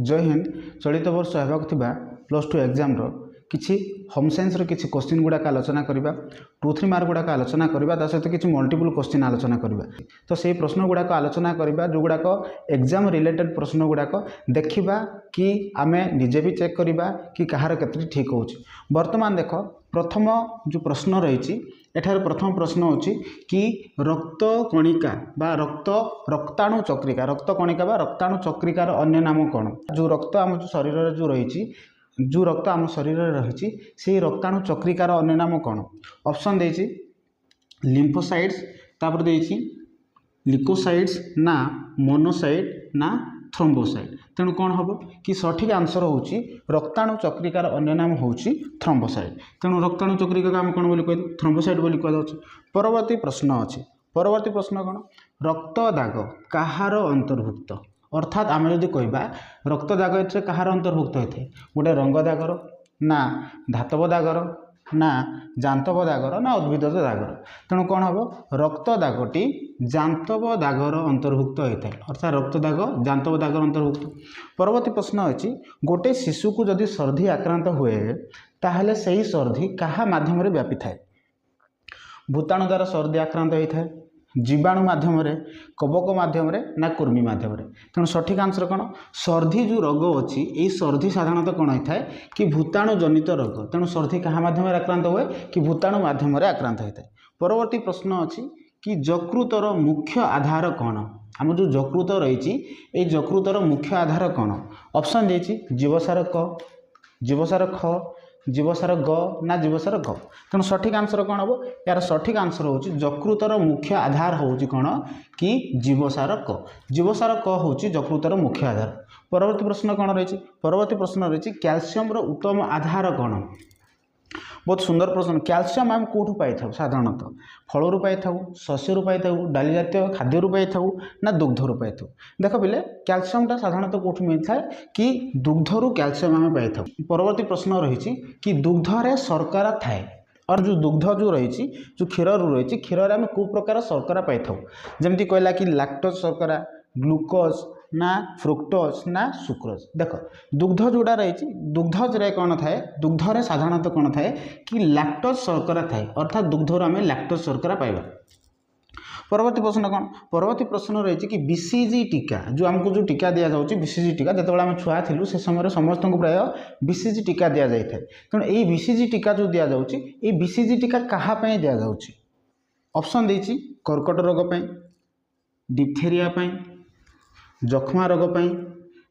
जय हिंद। चलित वर्ष होगा +2 एग्जाम किसी होम साइंस किसी क्वेश्चन गुड़ाक आलोचना करवा 2-3 मार्क गुड़ाक आलोचना करवा ता सहित किसी मल्टीपल क्वेश्चन आलोचना करवा। तो से प्रश्न गुड़ाक आलोचना करवा जो गुड़ाक एग्जाम रिलेटेड प्रश्न गुड़ाक देखा कि आमे निजे भी चेक करवा कि कहार केते ठीक हो। वर्तमान देख प्रथम जो प्रश्न रही एठार प्रथम प्रश्न होची कि रक्त कणिका बा रक्ताणु चक्रिका रक्त कणिका बा रक्ताणु चक्रिकार अन्य नाम कौन। जो रक्त आम जो शरीर जो रही जो रक्त आम शरीर रही से रक्ताणु चक्रिकार अन्य नाम कौन। ऑप्शन देछि लिम्फोसाइट्स तापर देछि लिकोसाइट्स ना मोनोसाइट ना थ्रोम्बोसाइट। तेणु कौन हम कि सठिक आंसर होची रक्ताणु चक्रिकार अन्य नाम होची थ्रोम्बोसाइट। तेणु रक्ताणु चक्रिका आम कौन बोली कह थ्रोम्बोसाइट बोली कह। परवर्ती प्रश्न अच्छी परवर्ती प्रश्न कौन रक्त दाग कहार अंतर्भुक्त। अर्थात आम जदि कहबा रक्त दाग ये कहार अंतर्भुक्त होता है गोटे रंग दागर ना धातव दागर ना जांतव दागर ना उद्भिद दागर। तेणु कौन हम रक्त दागटी जांतव दागर अंतर्भुक्त होता है अर्थात रक्त दाग जांतव दागर अंतर्भुक्त। परवर्ती प्रश्न अच्छी गोटे शिशु को जदि सर्दी आक्रांत हुए ताहले सही सर्दी कहा माध्यम व्यापी थाए। भूताणु द्वारा सर्दी आक्रांत होता है जीवाणु माध्यम कवक माध्यम ना कुर्मी माध्यम। तेणु सठिक आंसर कौन सर्दी जो रोग अच्छी ये सर्दी साधारणतः कौन होता है कि भूताणु जनित रोग। तेणु सर्दी क्या माध्यम आक्रांत हुए कि भूताणु माध्यम आक्रांत होता है। परवर्ती प्रश्न अच्छी कि यकृतर मुख्य आधार कौन। आम जो यकृत रही ये यकृतर मुख्य आधार कौन। ऑप्शन देछि जीवसार क जीवसार ख जीवसार ग ना जीवसार ग। तेणु सठिक आंसर कौन हम यार सठिक आंसर होची यकृतर मुख्य आधार होची कौन कि जीवसार क। जीवसार क होची यकृतर मुख्य आधार। परवर्ती प्रश्न कौन रही परवर्ती प्रश्न रही कैल्शियम उत्तम आधार कौन। बहुत सुंदर प्रश्न। कैल्शियम आम कौटू पाई साधारणतः फलू पाई शस्यु पाई डाली जातीय खाद्य पाई ना दुग्धरू पाई। देख पिले कैल्शियमटा साधारणतः कौटू मिलता है कि दुग्धरू कैल्शियम आम पाई। परवर्ती प्रश्न रही कि दुग्धरे शर्करा थाए और जो दुग्ध जो रही जो क्षीर रही क्षीर आम कौ प्रकार शर्करा पाई जमी कहला कि लैक्टोज शर्करा ग्लूकोज ना फ्रुक्टोज ना सुक्रोज। देख दुग्ध जोड़ा रही दुग्धरे कौन थाए दुग्धरे साधारणतः कौन थाए कि लैक्टोज शर्करा थाए अर्थात दुग्धर आम लैक्टोज शर्करा पाइबा। परवर्ती प्रश्न कौन परवर्ती प्रश्न रही कि बीसीजी टीका जो आमको जो टीका दि जाऊँगी बीसीजी टीका जो आम छुआ थिलु से समय समस्त को प्राय बीसीजी टीका दि जाए। तेणु ये बीसीजी टीका जो दि जाऊँगी ये बीसीजी टीका क्या दि जाऊँगी। ऑप्शन देछि कर्कट रोग पाई डिप्थेरिया पाई जख्मा रोग पाई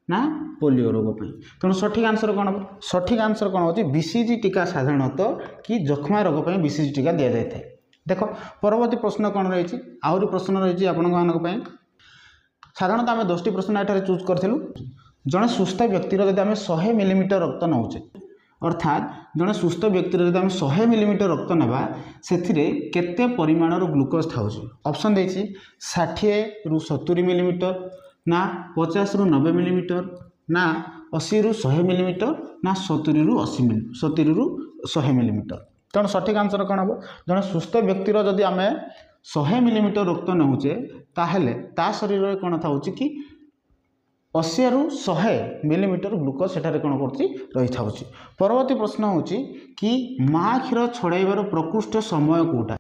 ना पोलियो रोग पाई। तेणु सठिक आंसर कौन हम सठिक आंसर कौन होची बीसीजी टीका साधारणतः कि जख्मा रोग पाई बीसीजी टीका दि जाए। देख परवर्ती प्रश्न कौन रही आहरी प्रश्न रही आपण साधारणतः आम 10टी प्रश्न एठारे चूज करूँ। जड़े सुस्थ व्यक्तिर जब आम 100 मिलीमीटर रक्त नौचे अर्थात जड़े सुस्थ व्यक्तिर जब आम 100 मिलीमीटर रक्त नेबा से केते परिमाणर ग्लूकोज था। ऑप्शन देछि 60 रु 70 मिलीमीटर ना 50 रु 90 मिलीमीटर ना 80 रु 100 मिलीमीटर ना 70 रु 100 मिलीमीटर। तेणु सठिक आंसर कौन हम जड़े सुस्थ व्यक्तिर जदि आम 100 मिलीमीटर रक्त नौचे ताहले ता शरीर में कौन था कि 80 रु 100 मिलीमीटर ग्लूकोज सेठारे कौन कर। परवर्ती प्रश्न होची कि माँ क्षीर छड़ाइबार प्रकृष्ट समय कोटा।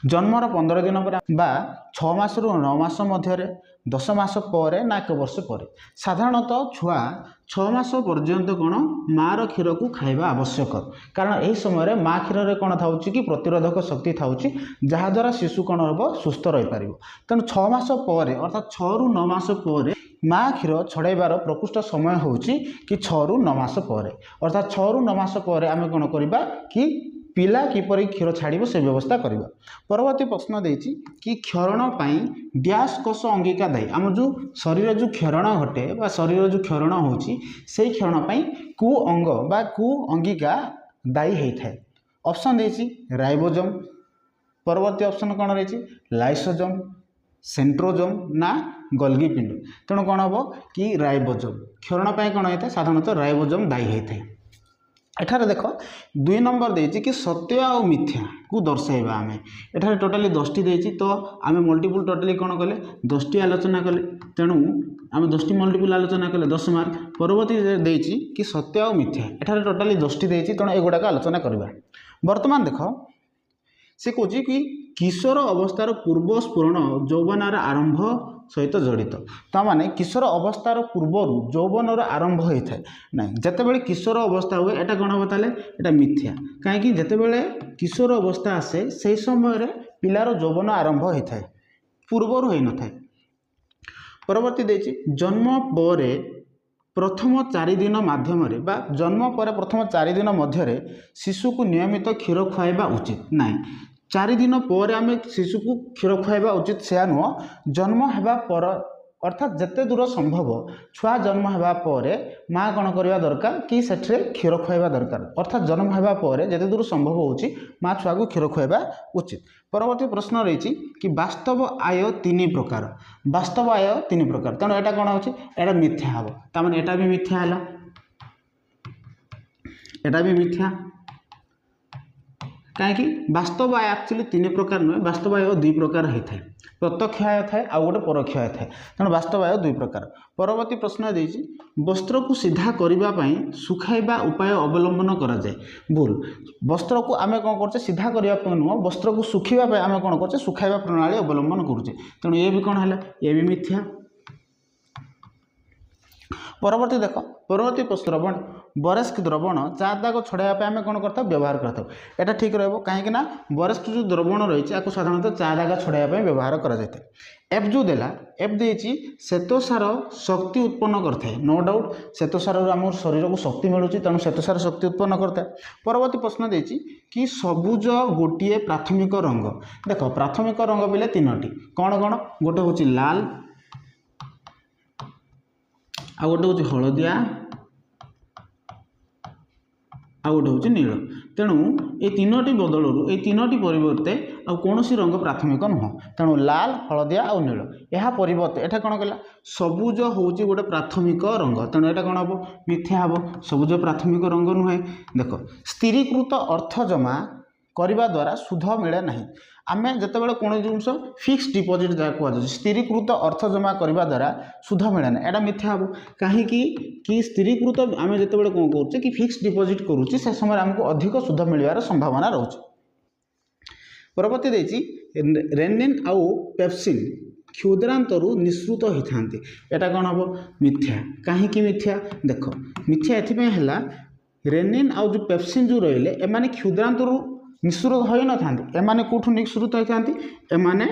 जन्मर 15 दिन पर बा 6 मास रु 9 मास मध्य 10 मास पर ना 1 वर्ष पर। साधारणतः छुआ 6 मास पर्यंत कौन मार क्षीर को खाइबा आवश्यक कारण यही समय माँ क्षीर कौन था कि प्रतिरोधक शक्ति था जहाद्वारा शिशु कौन हम सुस्थ रही पार। तेणु 6 मास पर अर्थात 6 रु 9 मास पर माँ क्षीर छड़ाइबार प्रकृष्ट समय होची कि 6 रु 9 मास पर अर्थात 6 रु 9 मास पर आम कौन करवा कि पिला किपरि क्षीर छाड़ से व्यवस्था करवा। परवर्ती प्रश्न देछि कि क्षरण पाई डैश कोष अंगिका दायी। आम जो शरीर जो क्षरण घटे बा शरीर जो क्षरण होची से क्षरण पाई कु अंग बा कु अंगिका दायी होता है। ऑप्शन देछि राइबोसोम। परवर्ती ऑप्शन कौन रही लाइसोसोम सेंट्रोसोम ना गोल्गी पिंड। तेणु कौन हम कि राइबोसोम क्षरण पाई कौन होता है साधारणतः राइबोसोम दायी होता है। एठारे देख 2 नंबर देछि कि सत्य और मिथ्या को दर्शाइबा आमे एठारे टोटाली 10टी देछि तो आमे मल्टीपल टोटाली कोन कले 10टी आलोचना कले तेणु आमे 10टी मल्टीपल आलोचना कले 10 मार्क परवर्ती देछि कि सत्य और मिथ्या एठारे टोटाली 10टी देछि तेणु एगुडा का आलोचना करबा वर्तमान देख से कहूँ कि किशोर अवस्थार पूर्व स्फुरण यौवनार आरंभ सहित जड़ित ताने किशोर अवस्थार पूर्वर यौवनर आरंभ होता है ना जितेबाला किशोर अवस्था हुए यहाँ कौन हम ताले यहाँ मिथ्या कहीं जितेबाला किशोर अवस्था आसे से समय पिलार यौवन आरंभ होता है पूर्वर हो न था परवर्ती देछि जन्म पर प्रथम 4 दिन माध्यम जन्म पर प्रथम 4 दिन मध्य शिशु को नियमित क्षीर खुआइबा उचित नाई 4 दिन पर आम शिशु को क्षीर खुआइबा उचित से नुह जन्म होगा पर अर्थात जिते दूर संभव छुआ जन्म होगा पर माँ कौन करवा दरकार कि सेठे क्षीर खुआइबा दरकार अर्थात जन्म होगा पर जिते दूर संभव होची माँ छुआ को क्षीर खुआइबा उचित परवर्ती प्रश्न रही कि वास्तव आय 3 प्रकार वास्तव आय 3 प्रकार तेणु यहाँ कौन हो यहाँ मिथ्या हम तमें यहाँ भी मिथ्या है यहाँ भी मिथ्या कहीं वास्तव आय एक्चुअली 3 प्रकार नुहे वास्तव आय 2 प्रकार होता है प्रत्यक्ष आय थाए आ गोटे परोक्ष आय थाए तेणु वास्तव आय 2 प्रकार परवर्ती प्रश्न देछि वस्त्र को सीधा करने सुखाइबा उपाय अवलंबन करा जाए भूल वस्त्र को आम कौन करचे सीधा करने नुह वस्त्र को सुखाइबा आम कौन करचे सुखाइबा प्रणाली अवलंबन करुचे तेणु ये भी कौन है ये भी मिथ्या परवर्ती देख परवर्ती द्रवण बरेस्क द्रवण चा दाग छड़ाइवाई आम कौन करता व्यवहार करता यहाँ ठीक रहा कहीं बरेस्क जो द्रवण रही है साधारणतः चा दाग छड़ाइवाई व्यवहार कर एफ जो देला एफ देछि श्वेतसार शक्ति उत्पन्न करता नो डाउट श्वेतसार आम शरीर को शक्ति मिलूँ तेणु श्वेतसार शक्ति उत्पन्न करता है परवर्ती प्रश्न देछि कि सबुज गोटे प्राथमिक रंग देख प्राथमिक रंग बोले 3टी कौन कौन गोटे हूँ लाल आ गोटे हूँ हलदिया आ गोटे हूँ नील तेणु ये 3टी बदलू ये 3टी परिवर्ते आ कौन रंग प्राथमिक नुह तेणु लाल हलदिया आ नील यह परिवर्ते एटा कौन कहला सबुज हूँ गोटे प्राथमिक रंग तेणु यहाँ कौन हम मिथ्या हम सबुज प्राथमिक रंग नुहे देख स्थिरीकृत अर्थ जमा करने द्वारा सुध मिले ना आम जितेबाला कौन जिनस फिक्स डिपोजिट जहाँ कहुए स्थिरीकृत अर्थ जमा करने द्वारा सुध मिले ना यहाँ मिथ्या हम कहीं स्थिरीकृत आम जितेबाला कौन करुचे कि फिक्स डिपोजिट करुचे से समय आमको अधिक सुध मिलवार संभावना रोचे परवर्ती देछि रेनिन आउ पेप्सिन क्षुद्रांतरु निःसृत होता यहाँ कौन हम मिथ्या कहीं मिथ्या देख मिथ्या एथिपाई रेनिन आउ जो पेप्सिन जो रहिले एमाने क्षुद्रांतरु निःसृत हो न था एमाने कौटू निःसृत होती एमाने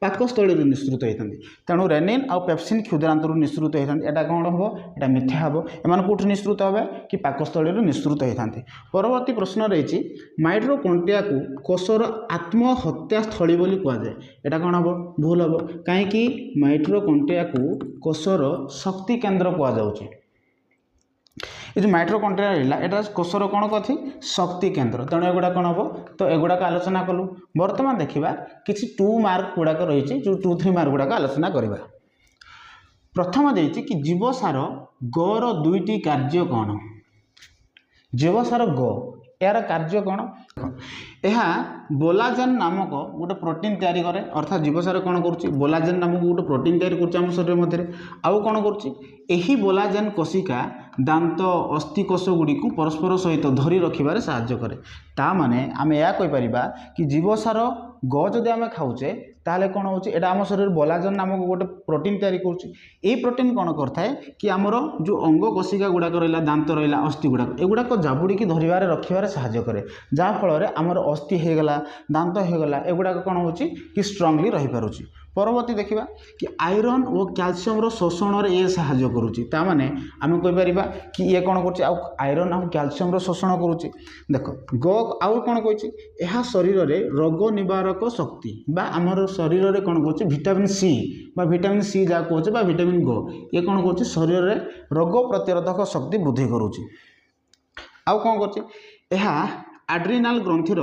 पाकस्थली निःसृत होता तेणु रेनिन आउ पेप्सिन क्षुद्रांतरु निःसृत होता यहाँ कौन हम यहाँ मिथ्या हम एमाने कौटू निःसृत हे कि पाकस्थली निःसृत होता परवर्ती प्रश्न रही माइटोकॉन्ड्रिया को कोषर आत्महत्या स्थली बोली कहुए यहाँ कौन हम भूल हम कहीं माइटोकॉन्ड्रिया को कोषर शक्ति केन्द्र कहुए ये जो माइटोकॉन्ड्रिया रहा यहाँ कोषर कौन कथी शक्ति केन्द्र तेणु एगुड़ा कौन हम तो एगुड़ाक आलोचना कलु बर्तमान देखा किसी 2 मार्क गुड़ाक रही जो 2-3 मार्क गुड़ाक आलोचना करवा प्रथम देछि कि जीवसार गौर 2टी कार्य कौन जीवसार ग यार कार्य कौन यह बोलाजेन नामक गोटे प्रोटीन तैयारी करे अर्थात जीवसार कौन करुच्ची बोलाजेन नामक गोटे प्रोटीन तैयारी कर शरीर मध्य आउ कौन करुच्ची बोलाजेन कोशिका दांत अस्थि कोष गुड़ी को परस्पर सहित धरी रखिबार साहाय्य करे ता माने आमे या कहि परिबा कि जीवसार ग जदि आमे खाउचे ताले कौन होची एटा आम शरीर बोलाजेन नामक गोटे प्रोटीन तैयारी करुच्ची ये प्रोटीन कौन करता है कि आमर जो अंग कोशिका गुड़ाक रहा दांत रहा अस्थि गुड़ाक एगुड़ाक जाबुड़ी धरबार रखिबार साहाय्य करे जहाँफल आमर अस्थि होगला दांत होगला एगुड़ाक कौन होची कि स्ट्रंगली रही पारुची परवर्ती देखा कि आयरन और कैल्शियम शोषण में ये साहाय्य करुच्ची ताने आम कहीपर कि ये कौन कर आयरन और कैल्शियम शोषण करुच्ची देख ग आउ कौन कह शरीर में रोग निवारक शक्ति बा आमर शरीर में कौन कर विटामिन सी बा विटामिन सी जहाँ कहे विटामिन ग ये कौन कर शरीर में रोग प्रतिरोधक शक्ति वृद्धि करुच्ची आउ कौन कर एड्रिनाल ग्रंथि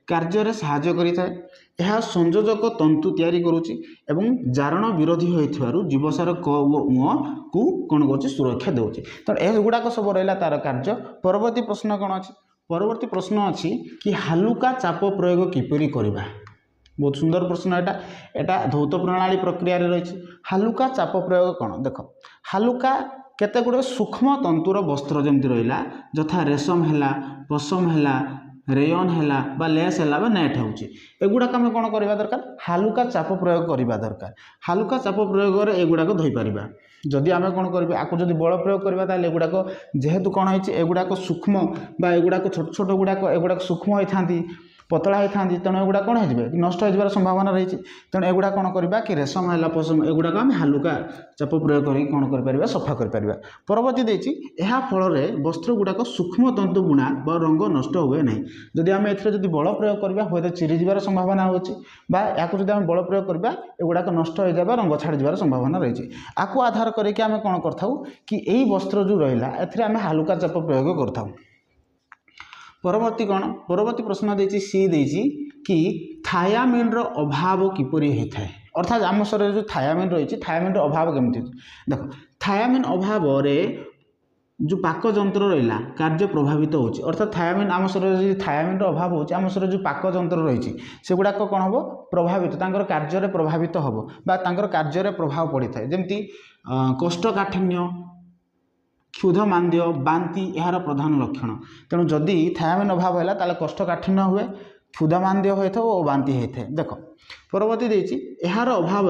कार्य साहाय्य करिଥାଏ यह संयोजक तंतु तैयारी करुच्ची एवं जारण विरोधी होइथिबारु जीवसार क ओ ङ को कौन कर सुरक्षा देउची। तो यह गुड़ाक सब रहा तार कार्य। परवर्ती प्रश्न कौन अच्छी? परवर्ती प्रश्न अच्छी कि हालुका चाप प्रयोग किपरि करबा। बहुत सुंदर प्रश्न एटा धौत प्रणाली प्रक्रिया रही। हालुका चाप प्रयोग कौन देख, हालुका केते गुड़े सूक्ष्म तंतुर वस्त्र जमती रहा यथा रेशम है, पशम है, रेयन है बा लेस है बा नेट होची, एगुड़ाक आम कौन करवा दरकार? हालुका चाप प्रयोग करवा दरकार। हालुका चाप प्रयोग एगुड़ाक धोई पारिबा। जदि आम कौन कर आपको जब बल प्रयोग करवा ताले एगुड़ाक जेहेतु कौन होती एगुड़ाक सूक्ष्म बा एगुड़ाक छोट छोट गुड़ाक एगुड़ाक सूक्ष्म होता पतला होता तेणु एगुड़ा कौन हो नष्ट हो संभावना रही। तेणु एगुड़ा कौन करवा कि रेशम है, पशम एगुड़ाक आम हालुका चाप प्रयोग कर कौन कर सफा कर। परवर्ती देती यह फल वस्त्र गुड़ाक सूक्ष्म तंतु बुणा व रंग नष्ट हुए ना। जदि आम एदी बल प्रयोग करवा हूँ तो चिरी जबार संभावना होची बा याकू जब बल प्रयोग करवा एगुड़ाक नष्ट हो जाए रंग छाड़ी जबार संभावना रही। आपको आधार करके आम कौन करथाउ कि यही वस्त्र जो रहा एथिरे आम हालुका चाप प्रयोग करथाउ। परवर्ती कौन? परवर्ती प्रश्न देछि सी देछि कि थायामिन रो अभाव किपरि होता है। अर्थात आम शरीर जो थायामिन रही थायामिन रो अभाव केमती देख, थायामिन अभाव रे जो पाक जंत्र रहा कार्य प्रभावित होची। अर्थात थायामिन आम शरीर जो थायामिन रो अभाव होची आम शरीर जो पाक जंत्र रही से गुड़ाक कौन हम प्रभावित तांकर कार्य प्रभावित हम बा तांकर कार्य प्रभाव पड़ी था। जमती कोष्ठकाठिन्य, क्षुधमांद्य, बांति यार प्रधान लक्षण। तेणु जदि थायामिन अभाव है ताले कोष्ठकाठिन्य हुए, क्षुधमांद्य होता और बांति होता है। देख परवर्ती देछि यार अभाव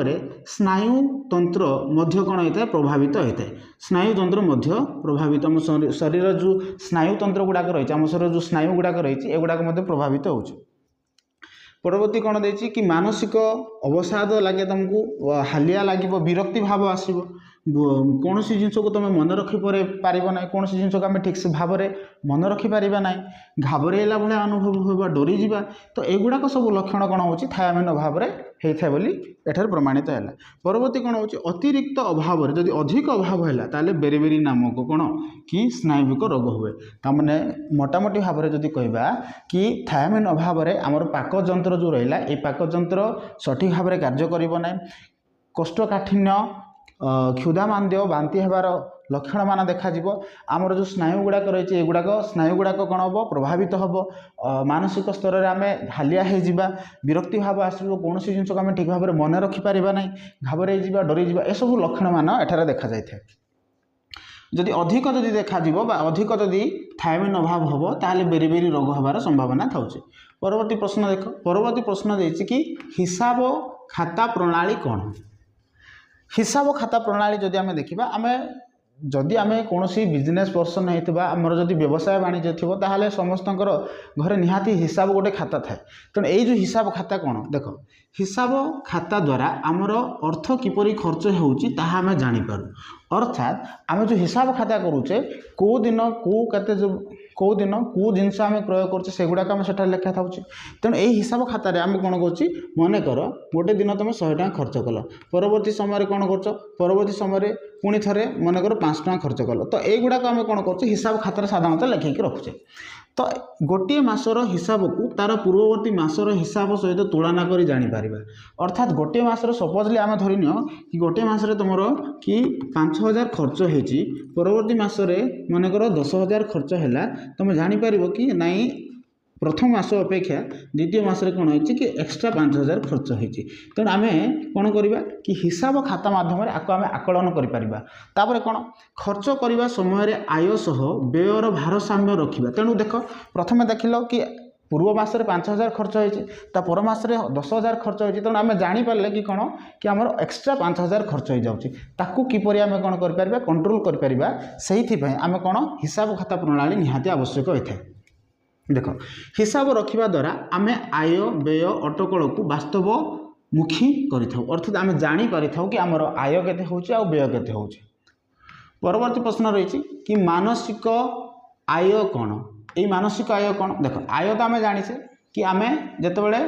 स्नायु तंत्र मध्य कौन होता है प्रभावित होता है। स्नायु तंत्र मध्य प्रभावित आम शरीर जो स्नायु तंत्र गुड़ाक रही आम शरीर जो स्नायु गुड़ाक रही एगुड़ाक प्रभावित हो। परवर्ती कौन देछि कि मानसिक अवसाद लगे तुमको, हालिया लगे, विरक्ति भाव आसो, कौन सी जिनस को तुम मन रखी पार ना, कौन सी जिनस को आम ठीक से भाव में मन रखिपर ना, घाबरेला भाया अनुभव होगा, डरीजा। तो युगुड़ाक सब लक्षण कौन हो थायामिन अभाव होता बोली एठार प्रमाणित है। परवर्ती कौन हो अतिरिक्त अभाव जदि अधिक अभाव है ताले बेरीबेरी नामक कौन कि स्नायुविक रोग हुए। तामने मोटामोटी भाव में जदि कहबा कि थायामिन अभाव आमर पाक जंत्र जो रहा ये पाक जंत्र सठिक भाव में कार्य करिबो ना, कोष्ठकाठिन्य, क्षुधामांद्य, बांति हेबार लक्षण मान देखा आमर जो स्नायु गुड़ाक रही एगुड़ाक स्नायु गुड़ाक कौन हम प्रभावित हम, मानसिक स्तर में आम हालिया हो, विरक्ति भाव आसो, कौन सी जिनस को आम ठीक भाव में मन रखिपर ना, घाबरे जा डरीजा, एसबू लक्षण मान एठार देखा जाए। जदि अधिक जदि देखा अधिक जदि थायामिन अभाव हम ताले बेरीबेरी रोग हबार संभावना था। परवर्ती प्रश्न देख, परवर्ती प्रश्न देछि कि हिसाब खाता प्रणाली कौन? हिसाब खाता प्रणाली जदि आम देखा आम जदि आम कौन बिजनेस पर्सन होता आमर जदि व्यवसाय वाणिज्य थी ताहले समस्त घरे निहाती हिसाब गोटे खाता थाए। तेणु यही जो हिसाब खाता कौन देख, हिसाब खाता द्वारा आमर अर्थ किपरि खर्च होउची ताहा आम जानीपारू। अर्थात आम जो हिसाब खाता करुचे कौ दिन कौ दिन कौ जिनस आम प्रयोग करुचे सेगुड़ाक आम सेठा लेखा था। तेणु यही हिसाब खातार आम कौन कर मन कर गोटे दिन तुम 100 टଙ୍କା खर्च कल, परवर्ती समय कौन कर परवर्ती समय पुणी थे मनकर 5 टଙ୍କା खर्च कल, तो युगुड़ाक आम कौन कर हिसाब खातार साधारणतः लिखिकी रखुचे। तो गोटे मासर हिसाब को तार पूर्ववर्ती मासर हिसाब सहित तुलना कर जापर। अर्थात गोटे मासर सपोजली आम धरिन कि गोटे मासरे तुमर कि 5000 खर्च होती, परवर्ती मासरे मनकर 10,000 खर्च है, तुम जापर कि नाई प्रथम मास अपेक्षा द्वितीय मासरे कौन होती कि एक्स्ट्रा 5000 खर्च होती। तेणु आम कौन करवा कि हिसाब खाता माध्यम आपको आम आकलन कर कौन खर्च करने समय आय सह व्ययर भारसाम्य रखा। तेणु देख प्रथम देख लो कि पूर्व मासरे 5000 खर्च होती, पर मासरे 10,000 खर्च होती। तेणु आम जानीपारे कि कौन कि आमर एक्स्ट्रा 5000 खर्च हो जाऊँगी, ताकू किपरि आम कौन कर कंट्रोल कर आम कौन हिसाब खाता प्रणाली निहाती आवश्यक होता है। देख हिसाब रखा द्वारा आम आय व्यय अटकल को वास्तव मुखी करिथाउ। अर्थात आम जानीपारि कि आमर आय केते होउची आ व्यय केते होउची। परवर्ती प्रश्न रही कि मानसिक आय कौन? यही मानसिक आय कौन देख, आय तो आम जाचे कि आम जितेबाला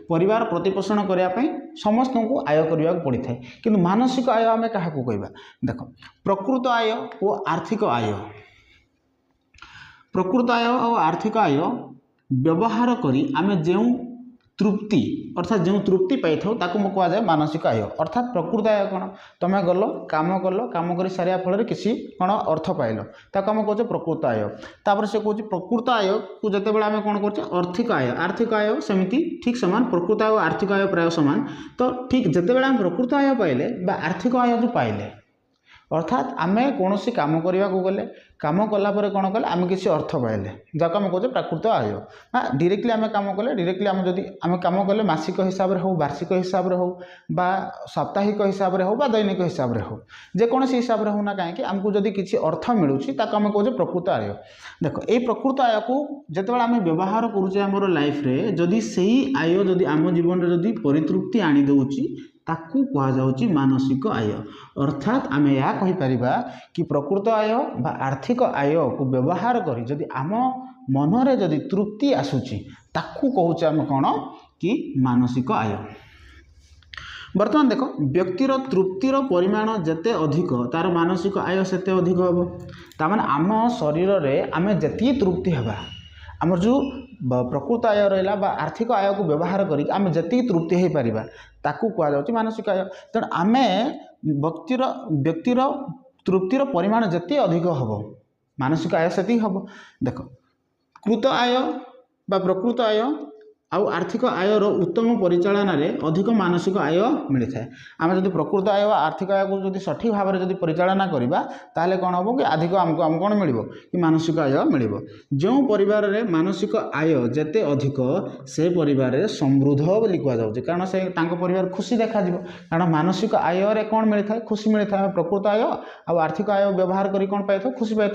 परिवार प्रतिपोषण करने समस्त को आय करने को पड़ता है, किंतु मानसिक आय आम क्या कहवा देख प्रकृत आय और आर्थिक आय। प्रकृत आय और आर्थिक आय व्यवहार करी आम जो तृप्ति अर्थात जो तृप्ति पाई था कहुए मानसिक आय। अर्थात प्रकृत आय कौन तुम गल काम कर सारा फल किसी कौन अर्थ पाइल ताको आम कहे प्रकृत आय। तापर से कौन प्रकृत आय को जिते आम कौन कर आर्थिक आय सेमती ठीक सामान प्रकृत आय और आर्थिक आय प्राय सामान। तो ठीक जिते आम प्रकृत आय पाइले आर्थिक आय जो पाइले अर्थात आम कौन कम करने को गले कम कलापर कौन कले आम किसी अर्थ पाइले जहाँ आम कहे प्राकृत आय। डायरेक्टली आम कम कले डायरेक्टली आम जदि आम कम कले मासिक हिसाब से हो वार्षिक हिसाब से हो बा साप्ताहिक हिसाब से हो बा दैनिक हिसाब से हो जेकोसी हिसाब से होना कहीं आमको जदि किसी अर्थ मिलूँ आम कहे प्रकृत आय। देख ये प्रकृत आय को जिते आम व्यवहार करुचे आम लाइफ रे जदि से आय जदि आम जीवन में जदि परितृप्ति आनी दउची ताकू कहुच्छी मानसिक आय। अर्थात आम यह कहीपर कि प्रकृत आय बा आर्थिक आय को व्यवहार करी जदि आम मनरे जदि तृप्ति आसूची ताकू कहूचे आम कौन कि मानसिक आय। बर्तमान देख व्यक्तिर तृप्तिर परिमाण जिते अधिक तार मानसिक आय सेते अधिक हम तार आम शरीर में आम जी तृप्ति हवा आमर जो प्रकृत आय रहा बा आर्थिक आय को व्यवहार करी आम जी तृप्ति हो पार ताकू कहुच्छी मानसिक आय। तेणु आम व्यक्तिर तृप्तिर परिमाण जिते अधिक हम मानसिक आय से हम। देख कृत आय बा प्रकृत आय आउ आर्थिक आयर उत्तम परिचालन रे अधिक मानसिक आय मिलता है। आम जब प्रकृत आय और आर्थिक आय को जब सठिक भाव में जब परिचालना करवा ताले कौन हम कि अधिक आमको कौन मिल कि मानसिक आय मिल। जो परिवार रे मानसिक आय जेते अधिक से परिवार रे समृद्ध बोली कहुच्छे कारण से परिवार खुशी देखा कारण मानसिक आय रे कौन मिलता है खुशी मिलता है। प्रकृत आय और आर्थिक आय व्यवहार करी कौन पाई खुशी पाई।